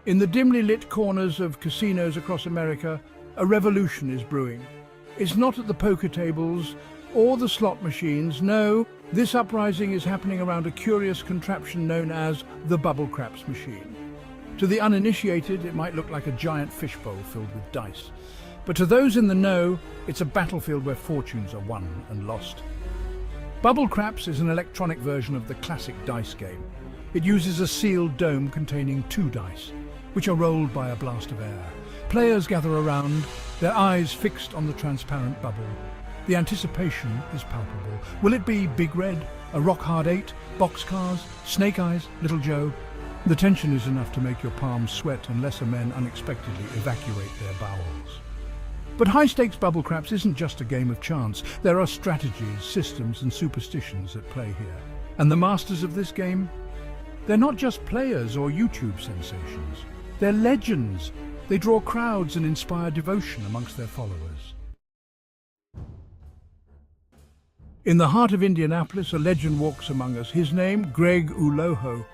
In the dimly lit corners of casinos across America, a revolution is brewing. It's not at the poker tables or the slot machines. No, this uprising is happening around a curious contraption known as the bubble craps machine. To the uninitiated, it might look like a giant fishbowl filled with dice. But to those in the know, it's a battlefield where fortunes are won and lost. Bubble craps is an electronic version of the classic dice game. It uses a sealed dome containing 2 dice, which are rolled by a blast of air. Players gather around, their eyes fixed on the transparent bubble. The anticipation is palpable. Will it be Big Red, a rock-hard 8, boxcars, Snake Eyes, Little Joe? The tension is enough to make your palms sweat and lesser men unexpectedly evacuate their bowels. But high-stakes bubble craps isn't just a game of chance. There are strategies, systems and superstitions at play here. And the masters of this game? They're not just players or YouTube sensations. They're legends. They draw crowds and inspire devotion amongst their followers. In the heart of Indianapolis, a legend walks among us. His name, Greg Uloho.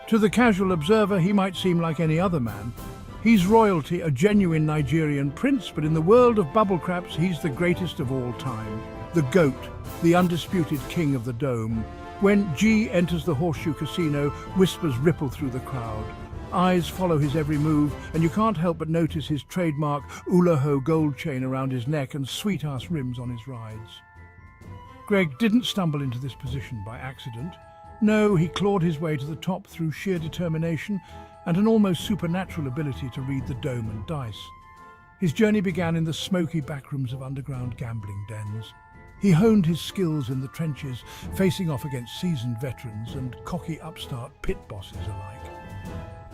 To the casual observer, he might seem like any other man. He's royalty, a genuine Nigerian prince, but in the world of bubble craps, he's the greatest of all time. The GOAT, the undisputed king of the dome. When G enters the Horseshoe Casino, whispers ripple through the crowd. Eyes follow his every move, and you can't help but notice his trademark Uloho gold chain around his neck and sweet-ass rims on his rides. Greg didn't stumble into this position by accident. No, he clawed his way to the top through sheer determination and an almost supernatural ability to read the dome and dice. His journey began in the smoky backrooms of underground gambling dens. He honed his skills in the trenches, facing off against seasoned veterans and cocky upstart pit bosses alike.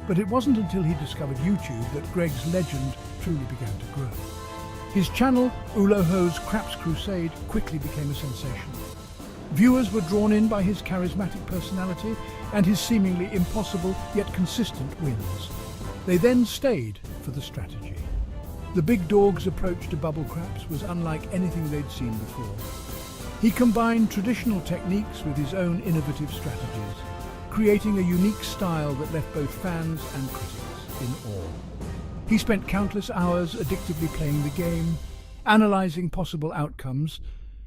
But it wasn't until he discovered YouTube that Greg's legend truly began to grow. His channel, Uloho's Craps Crusade, quickly became a sensation. Viewers were drawn in by his charismatic personality and his seemingly impossible yet consistent wins. They then stayed for the strategy. The big dog's approach to bubble craps was unlike anything they'd seen before. He combined traditional techniques with his own innovative strategies, creating a unique style that left both fans and critics in awe. He spent countless hours addictively playing the game, analyzing possible outcomes,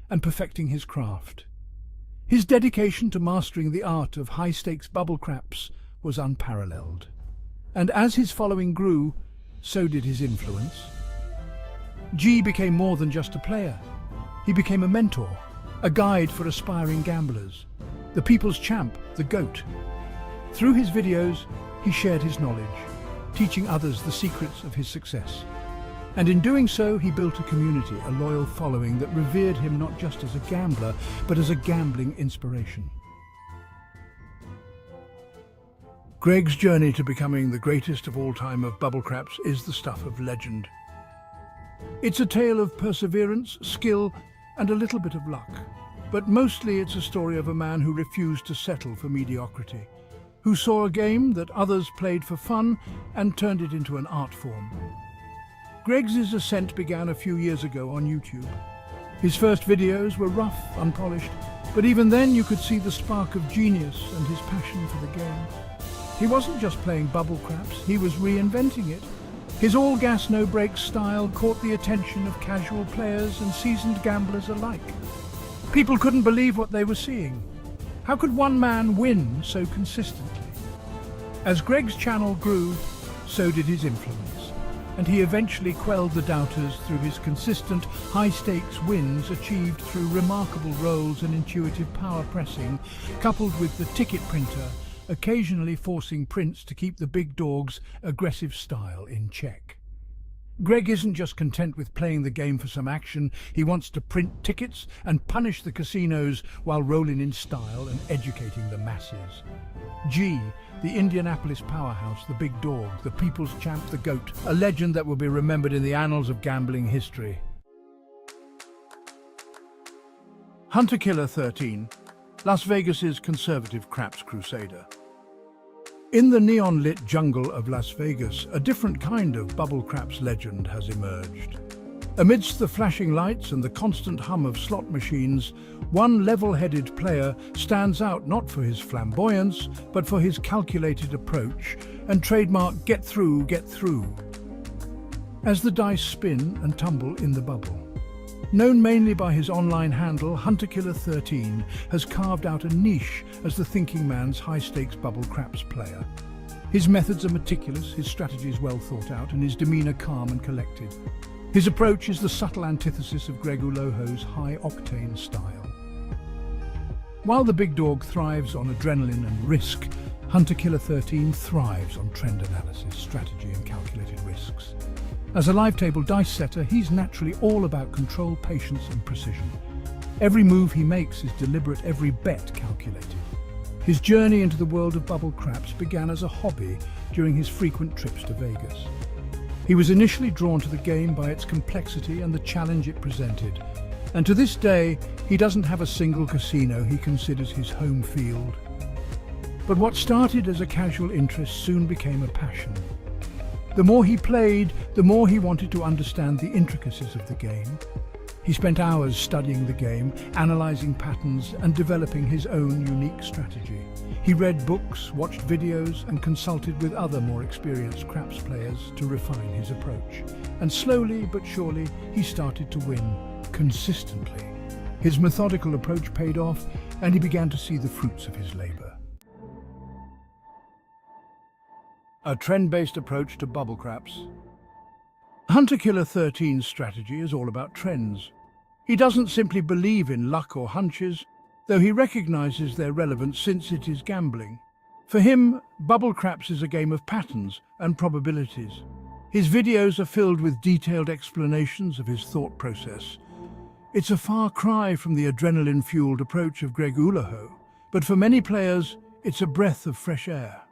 and perfecting his craft. His dedication to mastering the art of high-stakes bubble craps was unparalleled. And as his following grew, so did his influence. G became more than just a player. He became a mentor, a guide for aspiring gamblers, the people's champ, the GOAT. Through his videos, he shared his knowledge, teaching others the secrets of his success. And in doing so, he built a community, a loyal following that revered him not just as a gambler, but as a gambling inspiration. Greg's journey to becoming the greatest of all time of bubble craps is the stuff of legend. It's a tale of perseverance, skill, and a little bit of luck. But mostly it's a story of a man who refused to settle for mediocrity, who saw a game that others played for fun and turned it into an art form. Greg's ascent began a few years ago on YouTube. His first videos were rough, unpolished, but even then you could see the spark of genius and his passion for the game. He wasn't just playing bubble craps, he was reinventing it. His all-gas, no-brakes style caught the attention of casual players and seasoned gamblers alike. People couldn't believe what they were seeing. How could one man win so consistently? As Greg's channel grew, so did his influence, and he eventually quelled the doubters through his consistent, high-stakes wins achieved through remarkable rolls and intuitive power pressing, coupled with the ticket printer, occasionally forcing prints to keep the big dog's aggressive style in check. Greg isn't just content with playing the game for some action, he wants to print tickets and punish the casinos while rolling in style and educating the masses. G, the Indianapolis powerhouse, the big dog, the people's champ, the GOAT, a legend that will be remembered in the annals of gambling history. Hunter Killer 13, Las Vegas's conservative craps crusader. In the neon-lit jungle of Las Vegas, a different kind of bubble craps legend has emerged. Amidst the flashing lights and the constant hum of slot machines, one level-headed player stands out not for his flamboyance, but for his calculated approach and trademark "get through, get through" as the dice spin and tumble in the bubble. Known mainly by his online handle, HunterKiller13 has carved out a niche as the thinking man's high-stakes bubble craps player. His methods are meticulous, his strategies well thought out, and his demeanor calm and collected. His approach is the subtle antithesis of Greg Uloho's high-octane style. While the big dog thrives on adrenaline and risk, HunterKiller13 thrives on trend analysis, strategy, and calculated risks. As a live table dice setter, he's naturally all about control, patience, and precision. Every move he makes is deliberate, every bet calculated. His journey into the world of bubble craps began as a hobby during his frequent trips to Vegas. He was initially drawn to the game by its complexity and the challenge it presented, and to this day, he doesn't have a single casino he considers his home field. But what started as a casual interest soon became a passion. The more he played, the more he wanted to understand the intricacies of the game. He spent hours studying the game, analyzing patterns, and developing his own unique strategy. He read books, watched videos, and consulted with other more experienced craps players to refine his approach. And slowly but surely, he started to win, consistently. His methodical approach paid off, and he began to see the fruits of his labor. A trend-based approach to bubble craps. HunterKiller13's strategy is all about trends. He doesn't simply believe in luck or hunches, though he recognizes their relevance since it is gambling. For him, bubble craps is a game of patterns and probabilities. His videos are filled with detailed explanations of his thought process. It's a far cry from the adrenaline-fueled approach of Greg Uloho, but for many players, it's a breath of fresh air.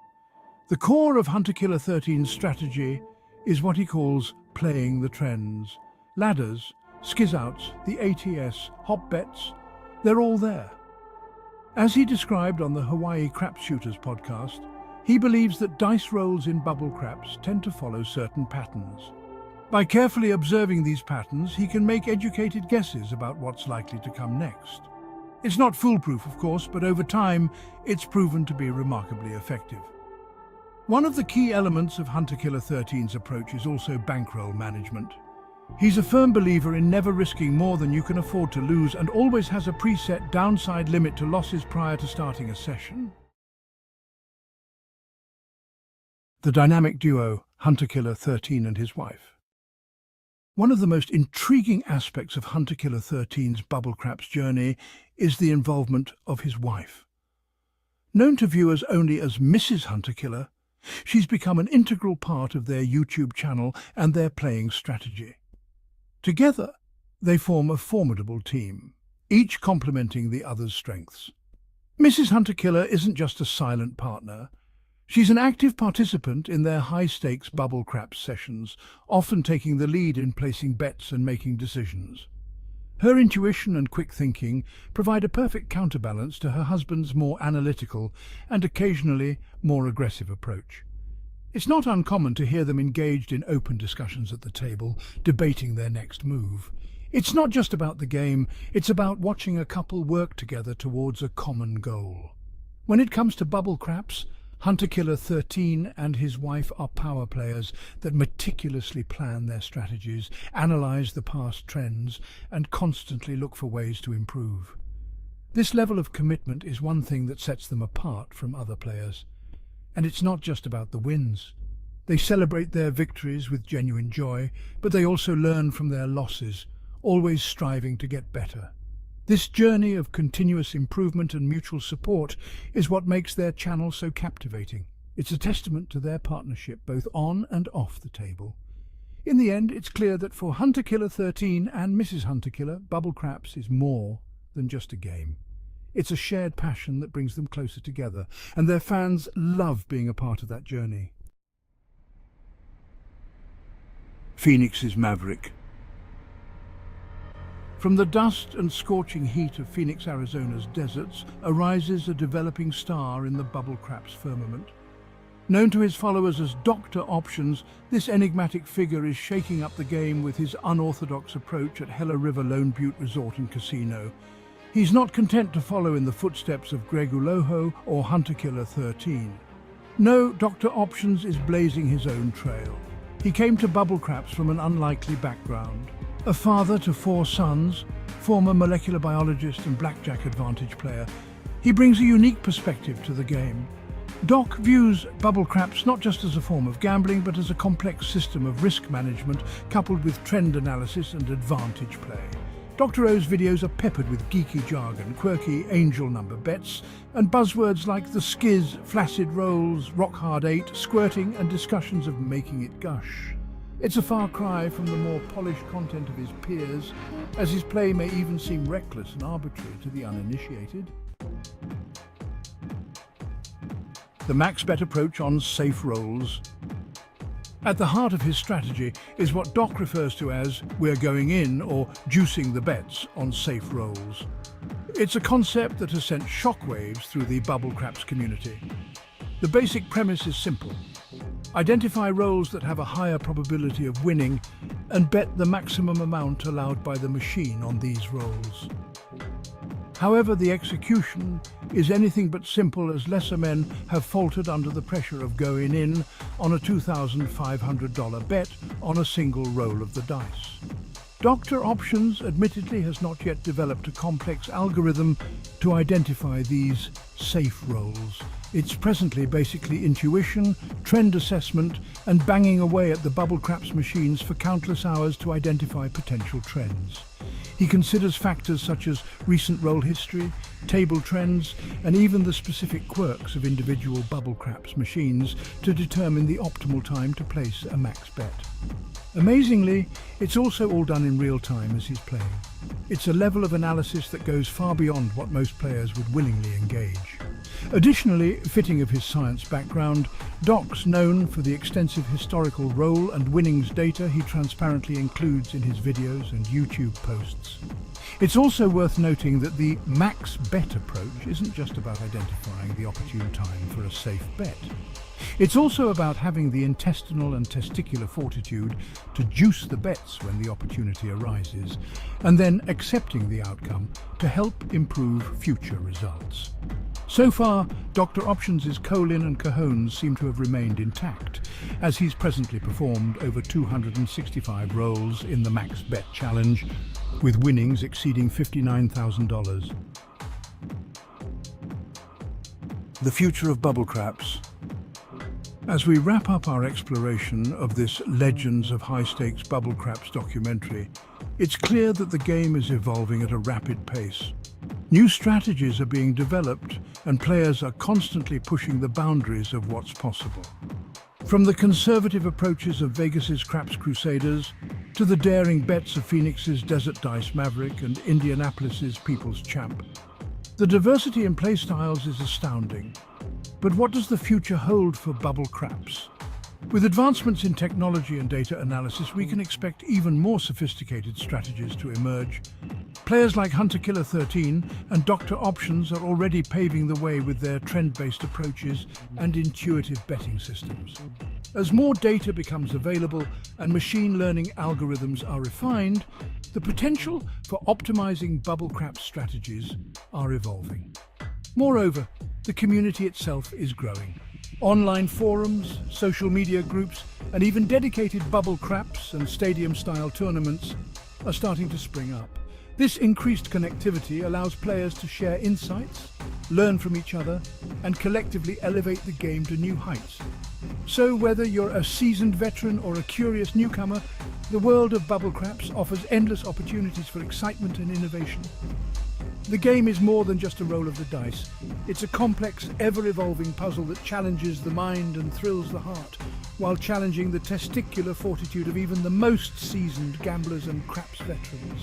The core of HunterKiller13's strategy is what he calls playing the trends. Ladders, skiz-outs, the ATS, hop bets, they're all there. As he described on the Hawaii Craps Shooters podcast, he believes that dice rolls in bubble craps tend to follow certain patterns. By carefully observing these patterns, he can make educated guesses about what's likely to come next. It's not foolproof, of course, but over time, it's proven to be remarkably effective. One of the key elements of HunterKiller13's approach is also bankroll management. He's a firm believer in never risking more than you can afford to lose and always has a preset downside limit to losses prior to starting a session. The dynamic duo, HunterKiller13 and his wife. One of the most intriguing aspects of HunterKiller13's bubble craps journey is the involvement of his wife. Known to viewers only as Mrs. Hunterkiller, she's become an integral part of their YouTube channel and their playing strategy. Together, they form a formidable team, each complementing the other's strengths. Mrs. Hunterkiller isn't just a silent partner. She's an active participant in their high-stakes bubble craps sessions, often taking the lead in placing bets and making decisions. Her intuition and quick thinking provide a perfect counterbalance to her husband's more analytical and occasionally more aggressive approach. It's not uncommon to hear them engaged in open discussions at the table, debating their next move. It's not just about the game, it's about watching a couple work together towards a common goal. When it comes to bubble craps, HunterKiller13 and his wife are power players that meticulously plan their strategies, analyze the past trends, and constantly look for ways to improve. This level of commitment is one thing that sets them apart from other players. And it's not just about the wins. They celebrate their victories with genuine joy, but they also learn from their losses, always striving to get better. This journey of continuous improvement and mutual support is what makes their channel so captivating. It's a testament to their partnership both on and off the table. In the end, it's clear that for HunterKiller13 and Mrs. Hunterkiller, bubble craps is more than just a game. It's a shared passion that brings them closer together, and their fans love being a part of that journey. Phoenix's Maverick. From the dust and scorching heat of Phoenix, Arizona's deserts, arises a developing star in the bubble craps firmament. Known to his followers as Dr. Options, this enigmatic figure is shaking up the game with his unorthodox approach at Hella River Lone Butte Resort and Casino. He's not content to follow in the footsteps of Greg Uloho or Hunter Killer 13. No, Dr. Options is blazing his own trail. He came to bubble craps from an unlikely background. A father to 4 sons, former molecular biologist and blackjack advantage player, he brings a unique perspective to the game. Doc views bubble craps not just as a form of gambling, but as a complex system of risk management coupled with trend analysis and advantage play. Dr. O's videos are peppered with geeky jargon, quirky angel number bets, and buzzwords like the skiz, flaccid rolls, rock hard 8, squirting, and discussions of making it gush. It's a far cry from the more polished content of his peers, as his play may even seem reckless and arbitrary to the uninitiated. The max bet approach on safe rolls. At the heart of his strategy is what Doc refers to as "we're going in" or juicing the bets on safe rolls. It's a concept that has sent shockwaves through the bubble craps community. The basic premise is simple. Identify rolls that have a higher probability of winning and bet the maximum amount allowed by the machine on these rolls. However, the execution is anything but simple, as lesser men have faltered under the pressure of going in on a $2,500 bet on a single roll of the dice. Dr. Options admittedly has not yet developed a complex algorithm to identify these safe rolls. It's presently basically intuition, trend assessment, and banging away at the bubble craps machines for countless hours to identify potential trends. He considers factors such as recent roll history, table trends, and even the specific quirks of individual bubble craps machines to determine the optimal time to place a max bet. Amazingly, it's also all done in real time as he's playing. It's a level of analysis that goes far beyond what most players would willingly engage. Additionally, fitting of his science background, Doc's known for the extensive historical roll and winnings data he transparently includes in his videos and YouTube posts. It's also worth noting that the max bet approach isn't just about identifying the opportune time for a safe bet. It's also about having the intestinal and testicular fortitude to juice the bets when the opportunity arises, and then accepting the outcome to help improve future results. So far, Dr. Options' colon and cojones seem to have remained intact, as he's presently performed over 265 rolls in the Max Bet Challenge, with winnings exceeding $59,000. The future of bubble craps. As we wrap up our exploration of this Legends of High-Stakes Bubble Craps documentary, it's clear that the game is evolving at a rapid pace. New strategies are being developed, and players are constantly pushing the boundaries of what's possible. From the conservative approaches of Vegas's Craps Crusaders to the daring bets of Phoenix's Desert Dice Maverick and Indianapolis's People's Champ, the diversity in playstyles is astounding. But what does the future hold for bubble craps? With advancements in technology and data analysis, we can expect even more sophisticated strategies to emerge. Players like Hunter Killer 13 and Dr. Options are already paving the way with their trend-based approaches and intuitive betting systems. As more data becomes available and machine learning algorithms are refined, the potential for optimizing bubble craps strategies are evolving. Moreover, the community itself is growing. Online forums, social media groups, and even dedicated bubble craps and stadium-style tournaments are starting to spring up. This increased connectivity allows players to share insights, learn from each other, and collectively elevate the game to new heights. So whether you're a seasoned veteran or a curious newcomer, the world of bubble craps offers endless opportunities for excitement and innovation. The game is more than just a roll of the dice. It's a complex, ever-evolving puzzle that challenges the mind and thrills the heart, while challenging the testicular fortitude of even the most seasoned gamblers and craps veterans.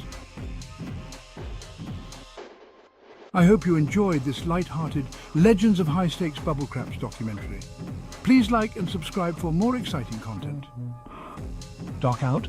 I hope you enjoyed this light-hearted Legends of High-Stakes Bubble Craps documentary. Please like and subscribe for more exciting content. Doc out.